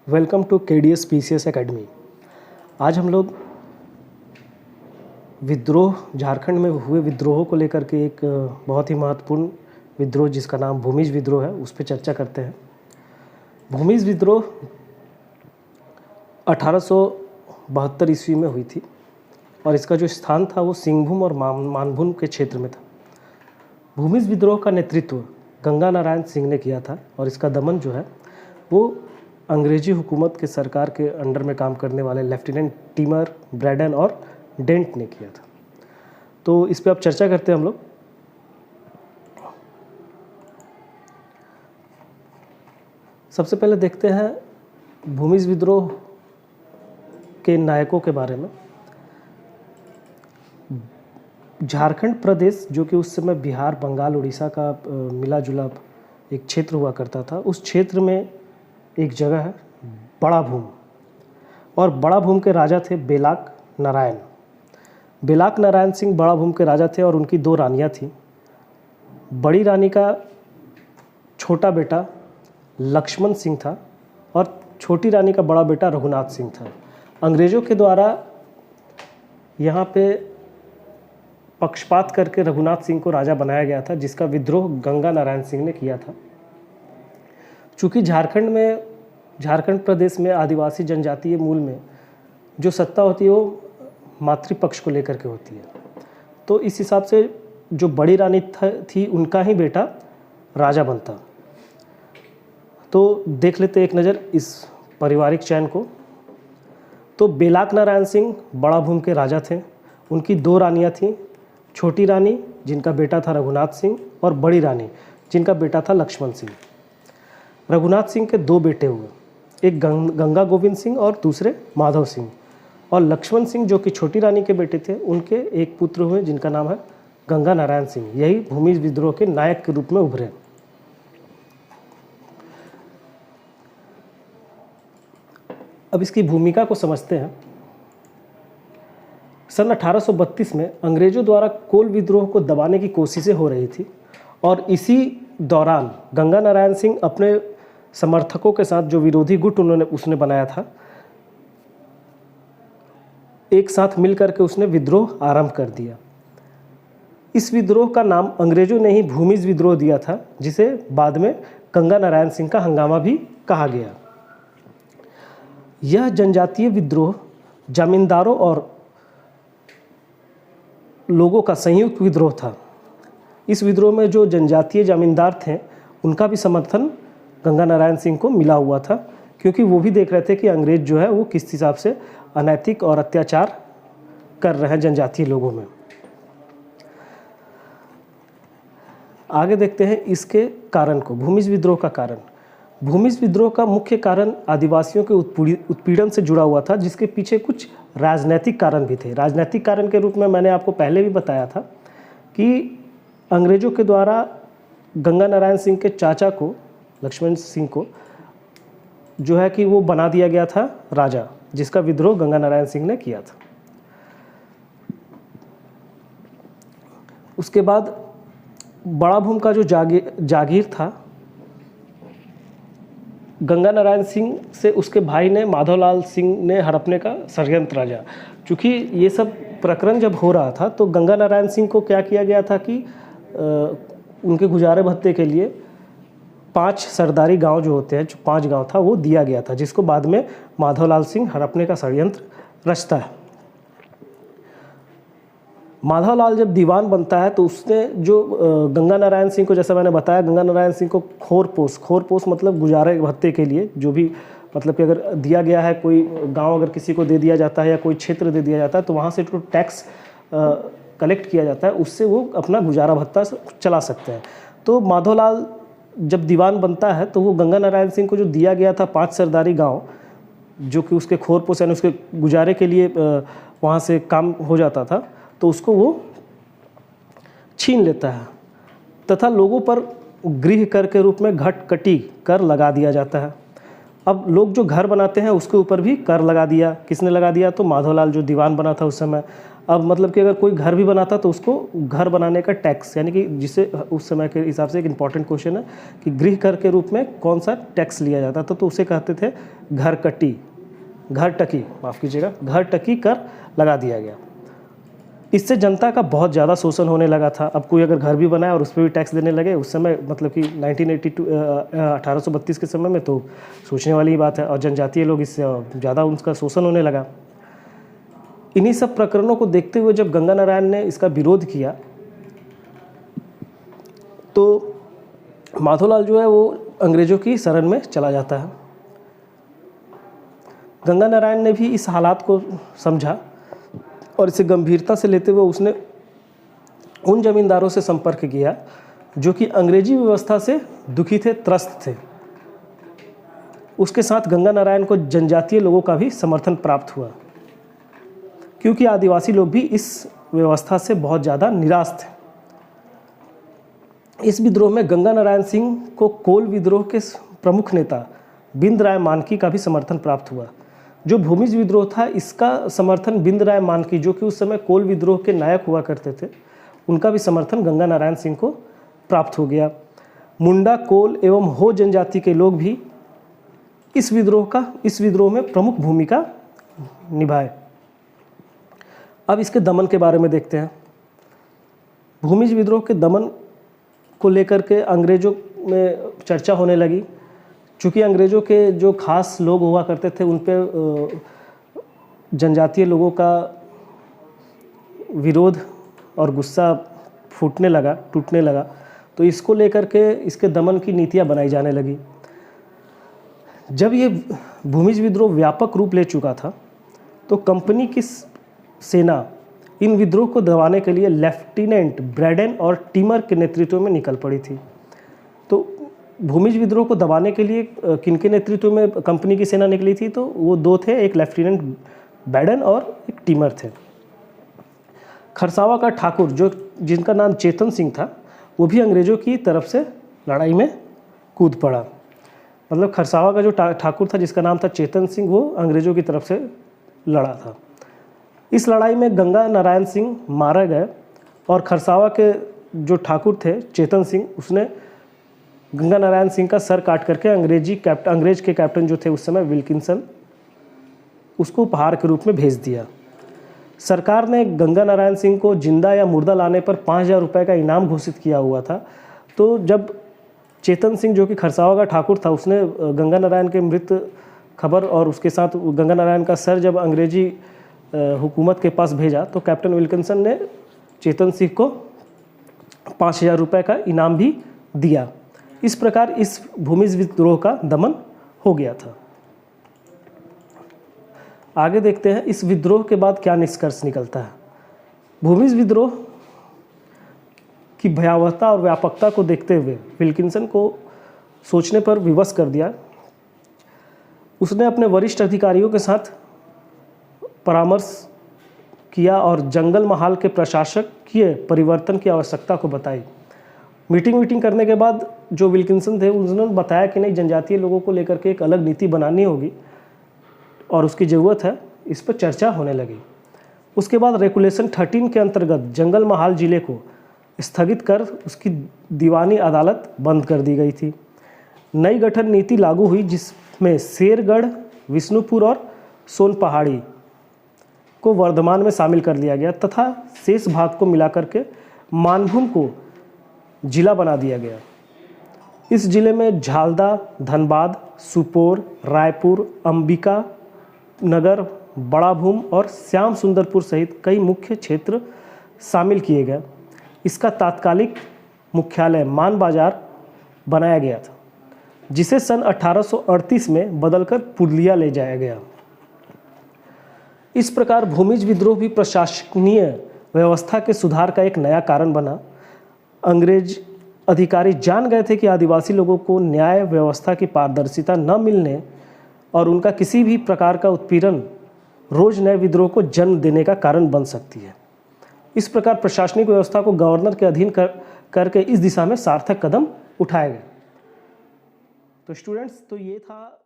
Welcome to KDS PCS academy. आज हम लोग झारखंड में हुए विद्रोहों को लेकर के एक बहुत ही महत्वपूर्ण विद्रोह जिसका नाम भूमिज विद्रोह है उस पर चर्चा करते हैं। भूमिज विद्रोह 1872 ईस्वी में हुई थी और इसका जो स्थान था वो सिंहभूम और मानभूम के क्षेत्र में था। भूमिज विद्रोह का नेतृत्व गंगा नारायण सिंह ने किया था और इसका दमन जो है वो अंग्रेजी हुकूमत के सरकार के अंडर में काम करने वाले लेफ्टिनेंट टिमर, ब्रैडन और डेंट ने किया था। तो इस पे अब चर्चा करते हैं हम लोग। सबसे पहले देखते हैं भूमिज विद्रोह के नायकों के बारे में। झारखंड प्रदेश जो कि उस समय बिहार, बंगाल, उड़ीसा का मिला जुला एक क्षेत्र हुआ करता था, उस क्षेत्र में एक जगह है बड़ा भूम, और बड़ा भूम के राजा थे बेलाक नारायण। बेलाक नारायण सिंह बड़ा भूम के राजा थे और उनकी 2 रानियां थीं। बड़ी रानी का छोटा बेटा लक्ष्मण सिंह था और छोटी रानी का बड़ा बेटा रघुनाथ सिंह था। अंग्रेज़ों के द्वारा यहाँ पे पक्षपात करके रघुनाथ सिंह को राजा बनाया गया था, जिसका विद्रोह गंगा नारायण सिंह ने किया था। चूँकि झारखंड प्रदेश में आदिवासी जनजातीय मूल में जो सत्ता होती है वो मातृपक्ष को लेकर के होती है, तो इस हिसाब से जो बड़ी रानी थी उनका ही बेटा राजा बनता। तो देख लेते एक नज़र इस पारिवारिक चयन को। तो बेलाक नारायण सिंह बड़ा भूम के राजा थे। उनकी 2 रानियाँ थीं, छोटी रानी जिनका बेटा था रघुनाथ सिंह और बड़ी रानी जिनका बेटा था लक्ष्मण सिंह। रघुनाथ सिंह के 2 बेटे हुए, एक गंगा गोविंद सिंह और दूसरे माधव सिंह। और लक्ष्मण सिंह जो कि छोटी रानी के बेटे थे, उनके एक पुत्र हुए जिनका नाम है गंगा नारायण सिंह। यही भूमिज विद्रोह के नायक के रूप में उभरे। अब इसकी भूमिका को समझते हैं। सन 1832 में अंग्रेजों द्वारा कोल विद्रोह को दबाने की कोशिशें हो रही थी और इसी दौरान गंगा नारायण सिंह अपने समर्थकों के साथ जो विरोधी गुट उसने बनाया था, एक साथ मिलकर के उसने विद्रोह आरंभ कर दिया। इस विद्रोह का नाम अंग्रेजों ने ही भूमिज विद्रोह दिया था, जिसे बाद में गंगा नारायण सिंह का हंगामा भी कहा गया। यह जनजातीय विद्रोह जमींदारों और लोगों का संयुक्त विद्रोह था। इस विद्रोह में जो जनजातीय जमींदार थे उनका भी समर्थन गंगा नारायण सिंह को मिला हुआ था, क्योंकि वो भी देख रहे थे कि अंग्रेज जो है वो किस हिसाब से अनैतिक और अत्याचार कर रहे हैं जनजातीय लोगों में। आगे देखते हैं इसके कारण को, भूमिज विद्रोह का कारण। भूमिज विद्रोह का मुख्य कारण आदिवासियों के उत्पीड़न से जुड़ा हुआ था, जिसके पीछे कुछ राजनैतिक कारण भी थे। राजनैतिक कारण के रूप में मैंने आपको पहले भी बताया था कि अंग्रेजों के द्वारा गंगा नारायण सिंह के चाचा को, लक्ष्मण सिंह को, जो है कि वो बना दिया गया था राजा, जिसका विद्रोह गंगा नारायण सिंह ने किया था। उसके बाद बड़ा भूम का जो जागीर था, गंगा नारायण सिंह से उसके भाई ने, माधवलाल सिंह ने हड़पने का षड्यंत्र रचा। चूँकि ये सब प्रकरण जब हो रहा था तो गंगा नारायण सिंह को क्या किया गया था कि उनके गुजारे भत्ते के लिए 5 सरदारी गांव जो होते हैं, जो 5 गांव था, वो दिया गया था, जिसको बाद में माधवलाल सिंह हड़पने का षड्यंत्र रचता है। माधवलाल जब दीवान बनता है तो उसने जो गंगा नारायण सिंह को, जैसा मैंने बताया, गंगा नारायण सिंह को खोरपोश मतलब गुजारे भत्ते के लिए, जो भी मतलब कि अगर दिया गया है, कोई गांव अगर किसी को दे दिया जाता है या कोई क्षेत्र दे दिया जाता है तो वहाँ से जो टैक्स कलेक्ट किया जाता है उससे वो अपना गुजारा भत्ता चला सकते हैं। तो माधवलाल जब दीवान बनता है तो वो गंगा नारायण सिंह को जो दिया गया था 5 सरदारी गांव, जो कि उसके खोरपोश यानी उसके गुजारे के लिए वहाँ से काम हो जाता था, तो उसको वो छीन लेता है तथा लोगों पर गृह कर के रूप में घटकटी कर लगा दिया जाता है। अब लोग जो घर बनाते हैं उसके ऊपर भी कर लगा दिया। किसने लगा दिया? तो माधवलाल जो दीवान बना था उस समय। अब मतलब कि अगर कोई घर भी बनाता तो उसको घर बनाने का टैक्स, यानी कि जिसे उस समय के हिसाब से एक इम्पॉर्टेंट क्वेश्चन है कि गृह कर के रूप में कौन सा टैक्स लिया जाता था, तो उसे कहते थे घर टकी, माफ़ कीजिएगा, घर टकी कर लगा दिया गया। इससे जनता का बहुत ज़्यादा शोषण होने लगा था। अब कोई अगर घर भी बनाए और उस पर भी टैक्स देने लगे उस समय, मतलब कि 1832 के समय में, तो सोचने वाली ही बात है। और जनजातीय लोग इससे ज़्यादा उनका शोषण होने लगा। इन्हीं सब प्रकरणों को देखते हुए जब गंगा नारायण ने इसका विरोध किया तो माधोलाल जो है वो अंग्रेज़ों की शरण में चला जाता है। गंगा नारायण ने भी इस हालात को समझा और इसे गंभीरता से लेते हुए उसने उन जमींदारों से संपर्क किया जो कि अंग्रेजी व्यवस्था से दुखी थे, त्रस्त थे। उसके साथ गंगा नारायण को जनजातीय लोगों का भी समर्थन प्राप्त हुआ, क्योंकि आदिवासी लोग भी इस व्यवस्था से बहुत ज़्यादा निराश थे। इस विद्रोह में गंगा नारायण सिंह को कोल विद्रोह के प्रमुख नेता बिंद राय मानकी का भी समर्थन प्राप्त हुआ। जो भूमिज विद्रोह था इसका समर्थन बिंद राय मानकी, जो कि उस समय कोल विद्रोह के नायक हुआ करते थे, उनका भी समर्थन गंगा नारायण सिंह को प्राप्त हो गया। मुंडा, कोल एवं हो जनजाति के लोग भी इस विद्रोह में प्रमुख भूमिका निभाए। अब इसके दमन के बारे में देखते हैं। भूमिज विद्रोह के दमन को लेकर के अंग्रेज़ों में चर्चा होने लगी। चूँकि अंग्रेज़ों के जो खास लोग हुआ करते थे उन पे जनजातीय लोगों का विरोध और गुस्सा टूटने लगा, तो इसको लेकर के इसके दमन की नीतियाँ बनाई जाने लगी। जब ये भूमिज विद्रोह व्यापक रूप ले चुका था तो कंपनी की सेना इन विद्रोह को दबाने के लिए लेफ्टिनेंट ब्रैडन और टीमर के नेतृत्व में निकल पड़ी थी। तो भूमिज विद्रोह को दबाने के लिए किनके नेतृत्व में कंपनी की सेना निकली थी? तो वो दो थे, एक लेफ्टिनेंट ब्रैडन और एक टीमर थे। खरसावा का ठाकुर जिनका नाम चेतन सिंह था, वो भी अंग्रेज़ों की तरफ से लड़ाई में कूद पड़ा। मतलब खरसावा का जो ठाकुर था जिसका नाम था चेतन सिंह, वो अंग्रेज़ों की तरफ से लड़ा था। इस लड़ाई में गंगा नारायण सिंह मारा गए और खरसावा के जो ठाकुर थे चेतन सिंह, उसने गंगा नारायण सिंह का सर काट करके अंग्रेज के कैप्टन जो थे उस समय विल्किंसन, उसको उपहार के रूप में भेज दिया। सरकार ने गंगा नारायण सिंह को जिंदा या मुर्दा लाने पर 5000 रुपये का इनाम घोषित किया हुआ था। तो जब चेतन सिंह जो कि खरसावा का ठाकुर था, उसने गंगा नारायण के मृत खबर और उसके साथ गंगा नारायण का सर जब अंग्रेजी हुकूमत के पास भेजा तो कैप्टन विल्किंसन ने चेतन सिंह को 5000 रुपये का इनाम भी दिया। इस प्रकार इस भूमिज विद्रोह का दमन हो गया था। आगे देखते हैं इस विद्रोह के बाद क्या निष्कर्ष निकलता है। भूमिज विद्रोह की भयावहता और व्यापकता को देखते हुए विल्किंसन को सोचने पर विवश कर दिया। उसने अपने वरिष्ठ अधिकारियों के साथ परामर्श किया और जंगल महाल के प्रशासकीय परिवर्तन की आवश्यकता को बताई। मीटिंग करने के बाद जो विल्किंसन थे उन्होंने बताया कि नहीं, जनजातीय लोगों को लेकर के एक अलग नीति बनानी होगी और उसकी ज़रूरत है। इस पर चर्चा होने लगी। उसके बाद रेगुलेशन 13 के अंतर्गत जंगल महाल जिले को स्थगित कर उसकी दीवानी अदालत बंद कर दी गई थी। नई गठन नीति लागू हुई जिसमें शेरगढ़, विष्णुपुर और सोनपहाड़ी को वर्धमान में शामिल कर लिया गया तथा शेष भाग को मिलाकर के मानभूम को जिला बना दिया गया। इस जिले में झालदा, धनबाद, सुपोर, रायपुर, अंबिका नगर, बड़ा भूम और श्याम सुंदरपुर सहित कई मुख्य क्षेत्र शामिल किए गए। इसका तात्कालिक मुख्यालय मान बाजार बनाया गया था, जिसे सन 1838 में बदलकर पुरलिया ले जाया गया। इस प्रकार भूमिज विद्रोह भी प्रशासकीय व्यवस्था के सुधार का एक नया कारण बना। अंग्रेज अधिकारी जान गए थे कि आदिवासी लोगों को न्याय व्यवस्था की पारदर्शिता न मिलने और उनका किसी भी प्रकार का उत्पीड़न रोज नए विद्रोह को जन्म देने का कारण बन सकती है। इस प्रकार प्रशासनिक व्यवस्था को गवर्नर के अधीन करके इस दिशा में सार्थक कदम उठाए गए। तो स्टूडेंट्स, तो ये था